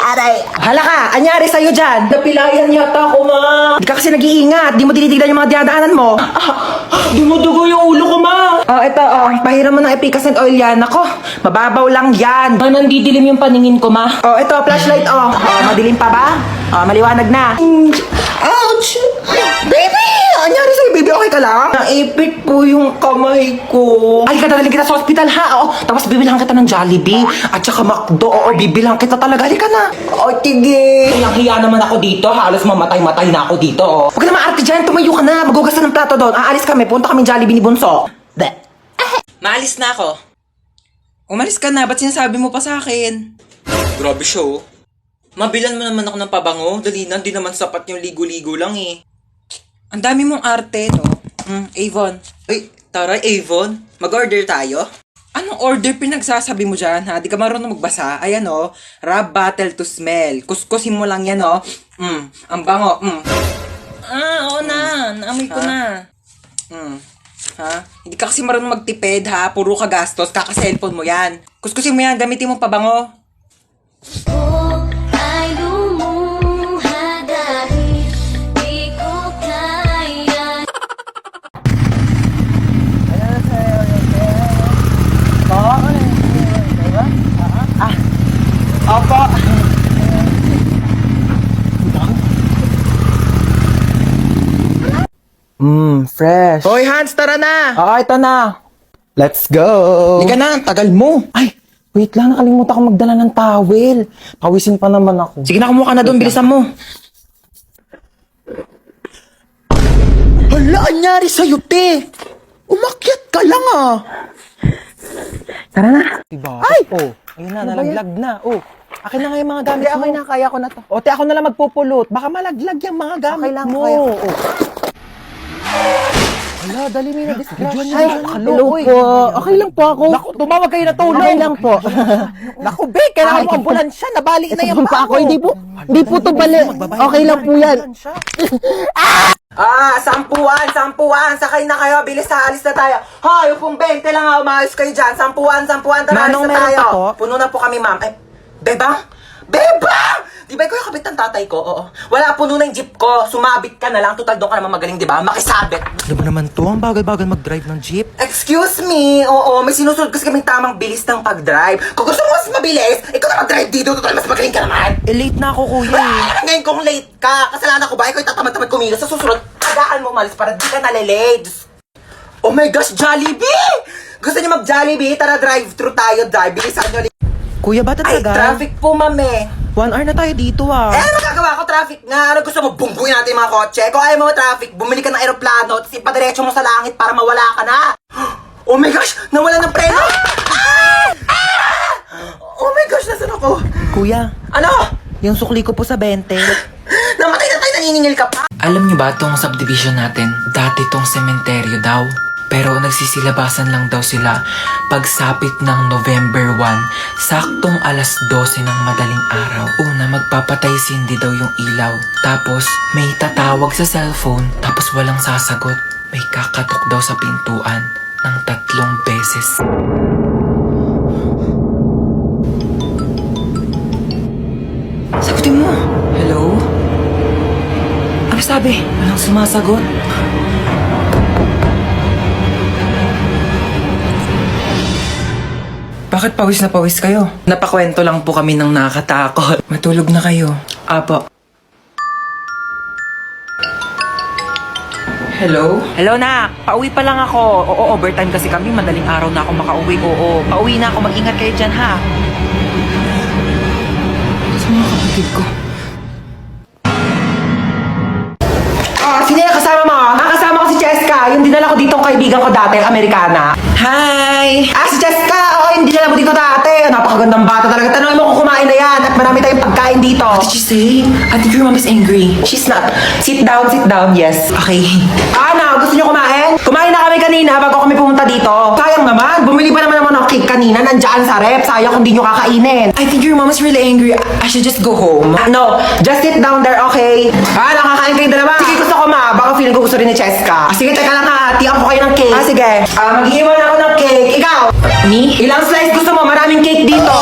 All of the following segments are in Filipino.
Aray! Hala ka! Anyari sa'yo dyan? Napilayan yata ako, ma! Di ka kasi nag-iingat. Di mo tinitignan yung mga dinadaanan mo. Dumudugo yung ulo ko, ma! Ito, pahiram mo ng epicacent oil yan. Ako, mababaw lang yan. Nandidilim yung paningin ko, ma. Ito, flashlight, madilim pa ba? Maliwanag na. Ouch! Baby! Anyari sa'yo, baby? Okay ka lang? Naipit po yung kamay ko. Ay, dadalhin kita sa hospital, ha? Tapos bibilang kita ng Jollibee. At saka McDo. Bibilang kita talaga. Halika na. Tige. Hiya naman ako dito. Halos mamatay-matay na ako dito, Huwag ka na maarte dyan. Tumayo ka na. Magugas na ng plato doon. Aalis kami. Punta kami Jollibee ni Bunso. Maalis na ako. Umalis ka na. Ba't sinasabi mo pa sa akin? Grabe siya, Mabilan mo naman ako ng pabango. Dali na. Di naman sapat yung ligo-ligo lang, Ang dami mong arte, no? Avon. Ay, taray, Avon. Mag-order tayo? Anong order pinagsasabi mo dyan, ha? Di ka marunong magbasa? Ayan, Rub bottle to smell. Kuskusin mo lang yan, Ang bango, oo na. Naamoy ko na. Ha? Hindi ka kasi marunong magtipid, ha? Puro ka gastos. Kaka-cellphone mo yan. Kuskusin mo yan. Gamitin mo pabango. Opo. Fresh. Hoy, Hans, tara na. Ito na. Let's go. Hindi ka na, tagal mo. Ay, wait lang, nakalimutan ko magdala ng towel. Pawisin pa naman ako. Sige na, kumuha ka na doon, bilisan mo. Hala, anyari sa'yo, te? Umakyat ka lang, Tara na. Diba? Ay! Ayun na, nalaglag na. Akin na nga yung mga gamit mo. Okay na, kaya ko na to. Te, ako na lang magpupulot. Baka malaglag yung mga gamit mo. Kaya ko. Hala, dali mo yung disgrasya. Ay, hello po. Okay lang po ako. Naku, tumawag kayo na tulong. Okay lang po. Naku, be, kailangan mo ambulansya. Nabali na yung pa ako. Hindi po to bali. Okay lang po yan. Sampuan. Sakay na kayo. Bilis na, alis na tayo. Hoy, upong 20 lang, umayos kayo dyan. Sampuan. Tara, alis na tayo. Puno na po kami, ma'am. Bebang! Di ba ikaw yung kabit ng tatay ko? Oo. Wala, puno na yung jeep ko. Sumabit ka na lang. Total doon ka naman magaling, di ba? Makisabit. Ano ba naman to? Ang bagal-bagal mag-drive ng jeep. Excuse me. Oo, may sinusunod kasi kaming tamang bilis ng pag-drive. Kung gusto mo mas mabilis, ikaw na mag-drive dito. Total, mas magaling ka naman. Late na ako, kuya. Ngayon kung late ka, kasalanan ko ba? Ikaw yung tatamad-tamad kumilos. Sa susunod, tagaan mo umalis para di ka nalilate. Oh my gosh, Jollibee! Gusto niyo mag-Jollibee? Tara, drive-thru tayo, drive. Bilisan nyo. Kuya, ba't ang tagal? Ay, traffic po, mame. 1 hour na tayo dito, ano gagawa ko? Traffic nga. Ano gusto mo? Bungguin natin yung mga kotse. Kung ayaw mo traffic, bumili ka ng aeroplano at ipadiretso mo sa langit para mawala ka na. Oh my gosh! Nawala ng preno! Oh my gosh! Nasaan ako? Kuya. Ano? Yung sukli ko po sa 20. Namatay na tayo, naniningil ka pa. Alam niyo ba tong subdivision natin? Dati tong sementeryo daw. Pero nagsisilabasan lang daw sila pagsapit ng November 1, saktong alas 12 ng madaling araw. Una, magpapatay sindi daw yung ilaw. Tapos, may tatawag sa cellphone, tapos walang sasagot. May kakatok daw sa pintuan ng 3 beses. Sagutin mo. Hello? Ano sabi? Walang sumasagot. Bakit pawis na pawis kayo? Napakwento lang po kami ng nakakatakot. Matulog na kayo. Apo. Hello? Hello, nak. Pauwi pa lang ako. Oo, overtime kasi kami. Madaling araw na ako makauwi. Oo, pauwi na ako. Mag-ingat kayo dyan, ha? Sa mga kapatid ko. Sino yung kasama mo? Kasama ko si Cheska. Yung dinala ko dito ang kaibigan ko dati, Amerikana. Hi! Si Cheska! Yung dinala mo dito dati. Napakagandang bata talaga. Tanongin mo kung kumain na yan. At marami tayong pagkain dito. What did you say? I think your mom is angry. She's not. Sit down, yes. Okay. Gusto niyo kumain? Kumain na kami kanina bago kami pumunta dito. Sayang naman. Bumili pa naman ng cake kanina. Nandiyan sa rep. Sayang kung di nyo kakainin. I think your mom is really angry. I should just go home. No. Just sit down there, okay? Nakakain kayo dalawa. Sige, gusto ko baka feeling ko gusto rin ni Cheska. Sige, teka lang ha. Tiyan ko kayo ng cake. Sige. Mag-iwan ako ng cake. Ikaw? Me? Ilang slice gusto mo? Maraming cake dito.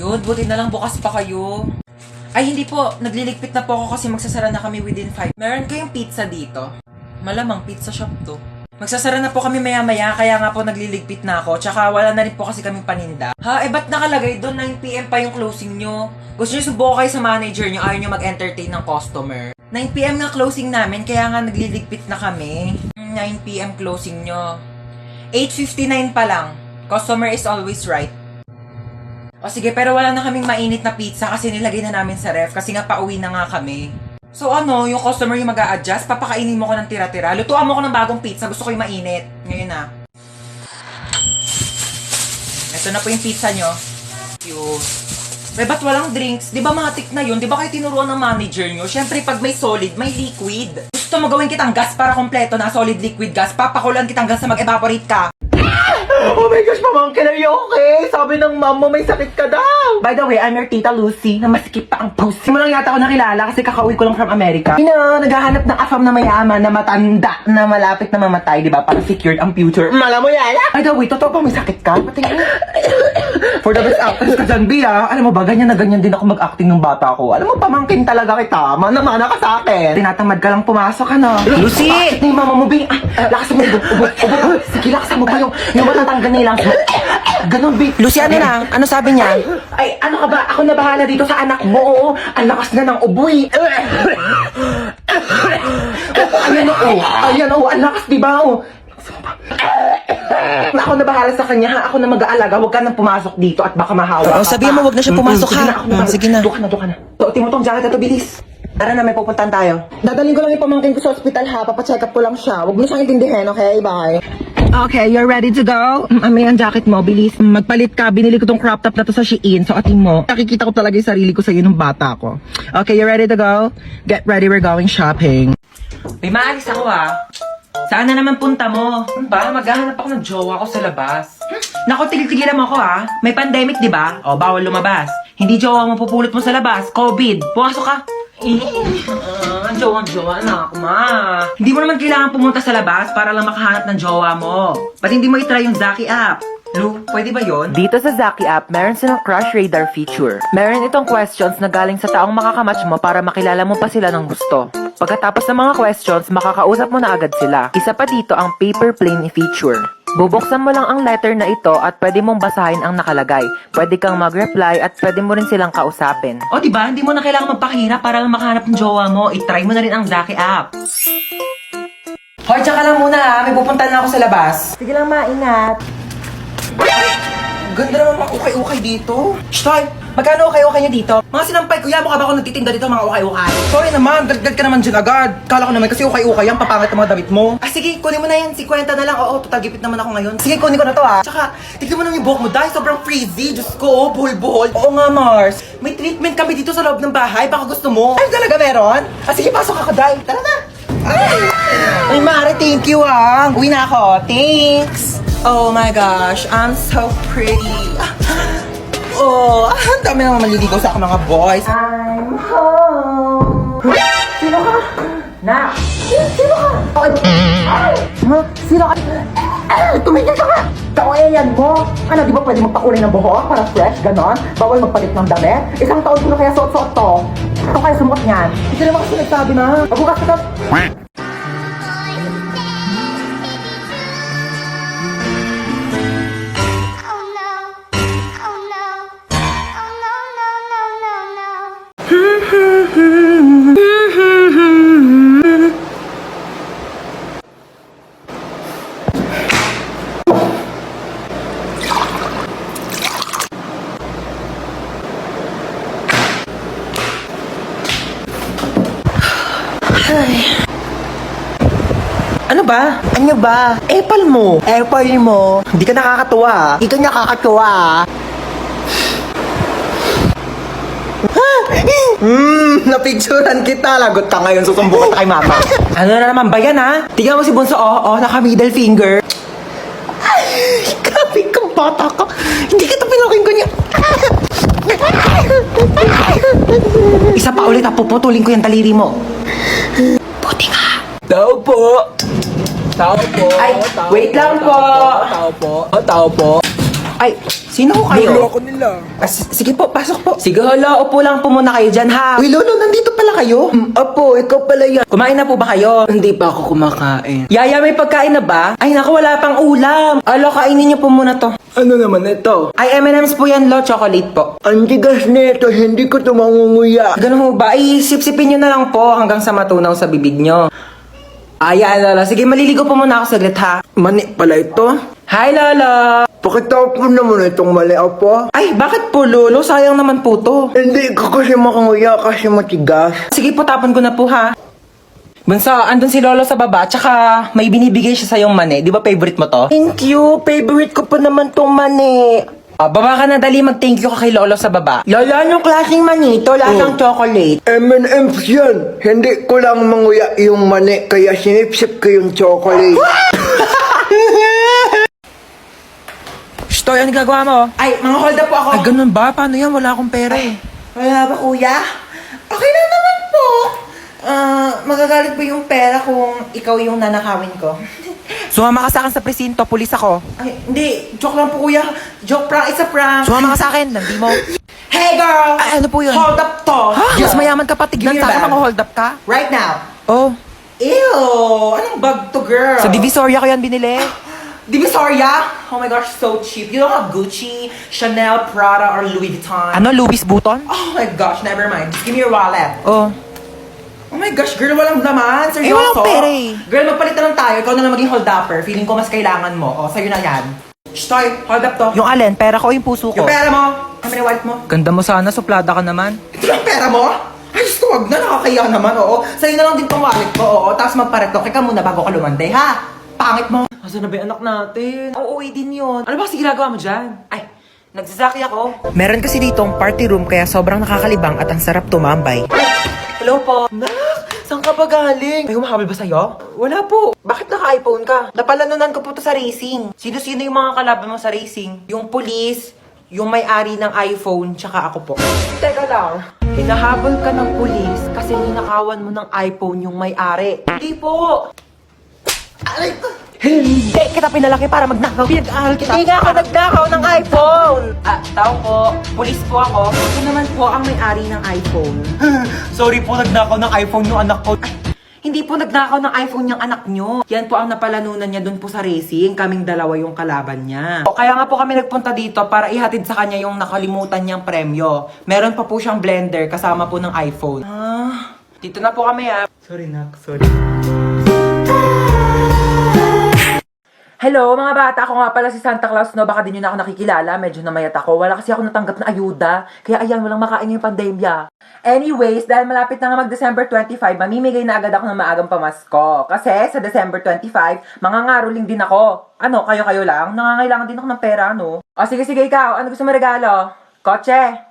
Good, buti na lang bukas pa kayo. Ay, hindi po. Nagliligpit na po ako kasi magsasara na kami within 5. Meron kayong pizza dito? Malamang pizza shop to. Magsasara na po kami maya-maya, kaya nga po nagliligpit na ako. Tsaka wala na rin po kasi kaming paninda. Ha, ba't nakalagay doon 9 PM pa yung closing nyo? Gusto nyo subukan kayo sa manager nyo, ayaw nyo mag-entertain ng customer. 9 PM nga closing namin, kaya nga nagliligpit na kami. 9 PM closing nyo. 8:59 pa lang. Customer is always right. O sige, pero wala na kaming mainit na pizza kasi nilagay na namin sa ref kasi nga pauwi na nga kami. So ano, yung customer yung mag-a-adjust, papakainin mo ko ng tira-tira. Lutuan mo ko ng bagong pizza, gusto ko yung mainit. Ngayon na. Ito na po yung pizza nyo. Cute. Ba't walang drinks? Di ba matik na yun? Di ba kayo tinuruan ng manager nyo? Siyempre, pag may solid, may liquid. Gusto mo gawin kitang gas para kompleto na solid liquid gas. Papakulan kitang gas na mag-evaporate ka. Oh my gosh, pamangkin, are you okay? Sabi ng mom mo may sakit ka daw. By the way, I'm your tita Lucy na masikip pa ang pussy. Hindi mo lang yata ako nakilala kasi kakauwi ko lang from America. Naghahanap ng afam na mayaman na matanda na malapit na mamatay, di ba? Para secured ang future. Mala mo yan? By the way, totoo ba may sakit ka? Patingin. For the best actress ka dyan, Bia. Alam mo ba, ganyan na ganyan din ako mag-acting ng bata ko. Alam mo, pamangkin talaga kita. Mana-mana ka sa akin. Tinatamad ka lang pumasok, ano? Lucy! Bakit na yung mama mo, Bia? Lakas mo, ubo. Sige, lakas mo pa yung matatanggal na ilang. Ganon, Bia. Lucy, ano na? Ano sabi niya? Ay, ano ka ba? Ako na bahala dito sa anak mo. Oo, ang lakas na ng uboy. Ayan, ang lakas, diba? Ako na bahala sa kanya, ha? Ako na mag-aalaga. Huwag ka nang pumasok dito at baka mahawa. Sabihin mo, huwag na siya pumasok, ha? Sige na. Doon ka na. Tuotin mo tong jacket na to, bilis. Tara na, may pupuntahan tayo. Dadaling ko lang yung pamangkin ko sa ospital, ha? Papacheck up ko lang siya. Huwag mo siyang intindihin, okay? Bye. Okay, you're ready to go? May ang jacket mo, bilis. Magpalit ka. Binili ko tong crop top na to sa Shein. So, ating mo. Nakikita ko talaga yung sarili ko sa'yo nung bata ko. Okay, you ready to go? Get ready, we're going shopping. May maalis ako, ha? Saan na naman punta mo? Ba, maghahanap ako ng jowa ko sa labas. Naku, tigil-tigilan mo ako, ha? May pandemic, di ba? O, bawal lumabas. Hindi jowa mo pupulot mo sa labas. COVID. Pumasok ka. Ang jowa na ako, ma. Hindi mo naman kailangan pumunta sa labas para lang makahanap ng jowa mo. Ba't hindi mo itry yung Zaki app? Lu, pwede ba yon? Dito sa Zaki app, meron silang Crush Radar feature. Meron itong questions na galing sa taong makakamatch mo para makilala mo pa sila ng gusto. Pagkatapos ng mga questions, makakausap mo na agad sila. Isa pa dito ang paper plane feature. Bubuksan mo lang ang letter na ito at pwede mong basahin ang nakalagay. Pwede kang mag-reply at pwede mo rin silang kausapin. O, diba? Hindi mo na kailangan magpakahirap para lang makahanap ng jowa mo. I-try mo na rin ang Zaki app. Hoy, tsaka lang muna, ha? May pupuntahan na ako sa labas. Sige lang, maingat. Ganda naman mga ukay-ukay dito. Shtoy, magkano ukay-ukay niyo dito? Mga sinampay, kuya, mukha ba ako nagtitinda dito mga ukay-ukay? Sorry naman, dagdag ka naman dyan agad. Kala ko naman kasi ukay-ukay yan, papangit ang mga damit mo. Ah, sige, kunin mo na yan, 50 na lang. Oo, total gipit naman ako ngayon. Sige, kunin ko na to, ha. Tsaka, tignan mo naman yung buhok mo, dahil sobrang frizzy. Diyos ko, buhol-buhol. Oo nga, Mars. May treatment kami dito sa loob ng bahay, baka gusto mo. Ay, talaga meron? Ah, sige, pasok ako, dahil. Tara na. Ay, Mare, thank you, ha. Uwi na ako. Thanks. Oh my gosh, I'm so pretty. Oh, ang dami naman maliligaw sa akin mga boys. I'm home. Sino ka? Na. Sino ka? Ay! Sino ka? Tumigil ka nga! Kawayan mo! Ano, di ba pwede magpakulay ng buhok para fresh, ganon? Bawal magpalit ng damit? Isang taon ko na kaya suot-suot to. Ito kaya sumuot niyan. Hindi naman kasi nagsabi na. Mabukas ka. Ano ba? Ano ba? Apple mo. Apple mo. Hindi ka nakakatuwa. Hindi ka nakakatuwa. Napicturan kita. Lagot ka ngayon. Susumbong ka kay mama. Ano na naman ba yan, ha? Tingnan mo si Bunso. Naka middle finger. Ay, grabe kang bata ka. Hindi kita pinaking ganyan. Isa pa ulit, puputulin ko yung daliri mo. Buti ka. Tao po. Tao po. Ay, wait lang po. Tao po. Tao po. Ay, sino ko kayo? Lolo nila. Sige po, pasok po. Sige, hala, upo lang po muna kayo dyan, ha? Uy, Lolo, nandito pala kayo? Apo, ikaw pala yan. Kumain na po ba kayo? Hindi pa ako kumakain. Yaya, may pagkain na ba? Ay, naku, wala pang ulam. Alo, kainin niyo po muna to. Ano naman ito? Ay, M&M's po yan, Lo. Chocolate po. Ang tigas nito, hindi ko ito mangunguya. Ganun ho ba? Ay, sip-sipin nyo na lang po hanggang sa matunaw sa bibig nyo. Ayan, Lola. Sige, maliligo po muna ako saglit, ha? Mani pala ito? Hi, Lola. Pakitaw po naman itong mali, Apo. Ay, bakit po, Lolo? Sayang naman po to. Hindi ko kasi makanguya kasi matigas. Sige po, tapon ko na po, ha? Bunso, andun si Lolo sa baba, tsaka may binibigay siya sa yung mani. Di ba favorite mo to? Thank you. Favorite ko pa naman itong mani. Baba ka na, dali. Mag-thank you ka kay Lolo sa baba. Lala, anong klaseng mani ito? Lasang chocolate. M&M's yan. Hindi ko lang manguya yung mani, kaya sinipsip ko yung chocolate. Shtoy, ano gagawa mo? Ay, mga hold up po ako. Ay, ganun ba? Paano yan? Wala akong pera eh. Wala ba, kuya? Okay lang naman po. Magagalit po yung pera kung ikaw yung nanakawin ko. Sumama ka sa akin sa presinto, pulis ako. Ay, hindi. Joke lang po, kuya. Joke prank. It's a prank. Sumama ka sa akin, landi mo. Hey, girl! Ay, ano po yun? Hold up to. Ha? Mas mayaman ka pa, tignan Give me sa your akin bag. mga hold up ka. Right now. Oh, Ew! Anong bag to, girl? sa Divisoria ko yan binili. Divisoria? Oh my gosh, so cheap. You don't have Gucci, Chanel, Prada, or Louis Vuitton. Ano, Louis Vuitton? Oh my gosh, never mind. Just give me your wallet. Oh. Oh my gosh, girl, walang laman. Seryoso? walang pera eh. Girl, magpalit na lang tayo. Ikaw na lang maging hold-upper. Feeling ko mas kailangan mo. O, sa'yo na yan. Shtoy, hold up to. Yung alin, pera ko, yung puso ko. Yung pera mo. Kami na wallet mo. Ganda mo sana, suplada ka naman. Ito lang pera mo? Ay, Diyos ko, wag na. Nakakaya naman, oo. Sa'yo na lang din tong wallet ko, oo. Tapos magparetok ka muna bago ka lumande, ha? Pangit mo. Asa na ba yung anak natin? Uuwi din yun. Ano ba kasi ginagawa mo dyan? Ay, nagsasaki ako. Meron kasi ditong party room kaya sobrang nakakalibang at ang sarap tumambay. Hello po. Nak, saan ka ba galing? May humahabol ba sa'yo? Wala po. Bakit naka-iPhone ka? Napalanunan ko po to sa racing. Sino-sino yung mga kalaban mo sa racing? Yung police, yung may-ari ng iPhone, tsaka ako po. Teka lang. Hinahabol ka ng pulis kasi ninakawan mo ng iPhone yung may-ari. Hindi po. Aray ko. Hindi kita pinalaki para magnakaw. Pinag-aaral kita. Hindi nga ako nagnakaw ng iPhone. Tao po. Pulis po ako. Ako naman po ang may-ari ng iPhone. Sorry po, nagnakaw ng iPhone yung anak ko. Hindi po nagnakaw ng iPhone yung anak nyo. Yan po ang napalanunan niya dun po sa racing. Kaming dalawa yung kalaban niya. Kaya nga po kami nagpunta dito para ihatid sa kanya yung nakalimutan niyang premyo. Meron pa po siyang blender kasama po ng iPhone. Dito na po kami Sorry, Nak. Sorry. Hello mga bata, ako nga pala si Santa Claus, no? Baka din nyo na ako nakikilala, medyo namayat ako. Wala kasi ako natanggap na ayuda, kaya ayan, walang makain ngayong pandemya. Anyways, dahil malapit na nga mag-December 25, mamimigay na agad ako ng maagang pamasko. Kasi sa December 25, mangangaroling din ako. Ano, kayo-kayo lang? Nangangailangan din ako ng pera, no? O sige, ikaw, ano gusto mo regalo? Kotse?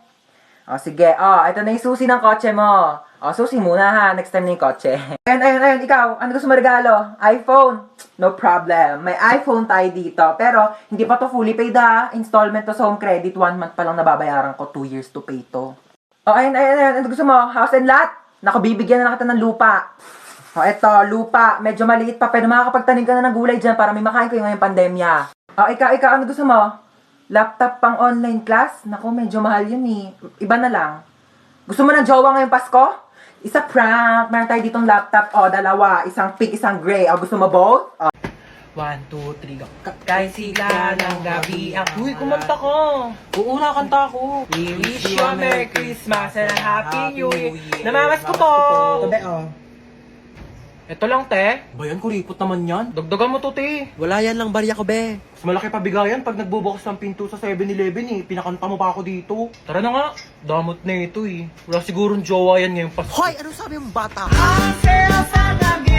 O sige, ito na yung susi ng kotse mo. O, susi muna ha, next time na yung kotse. Ayun, ikaw, ano gusto mo regalo? iPhone? No problem, may iPhone tayo dito. Pero, hindi pa to fully paid ha. Installment to sa home credit, 1 month pa lang nababayaran ko, 2 years to pay to. O, ayun, ano gusto mo? House and lot? Naku, bibigyan na kita ng lupa. O, eto, lupa. Medyo maliit pa, pero makakapagtanim ka na ng gulay dyan para may makain ko yung ngayong pandemya. O, ikaw, ano gusto mo? Laptop pang online class? Naku, medyo mahal yun eh. Iba na lang. Gusto mo ng jowa ngayong Pasko? Isa prank. Meron tayo ditong laptop. O, dalawa. Isang pink, isang gray. O, gusto mo both? O. 1, 2, 3, go. Kahit sigla ng gabi ang... Uy, kumanta ko! Uuna kanta ko. We wish you a Merry Christmas and a Happy New Year. Namamas ko to! Tabi, oh. Ito lang, te. Bayan, kuripot naman yan. Dagdagan mo to, te. Wala yan lang barya ko, be. Mas malaki pa bigayan pag nagbubukas ng pinto sa 7-Eleven eh. Pinakanta mo pa ako dito. Tara na nga. Damot na ito eh. Wala sigurong jowa yan ngayong Pasko. Hoy, ano sabi mong bata? Ang saya sa gabi,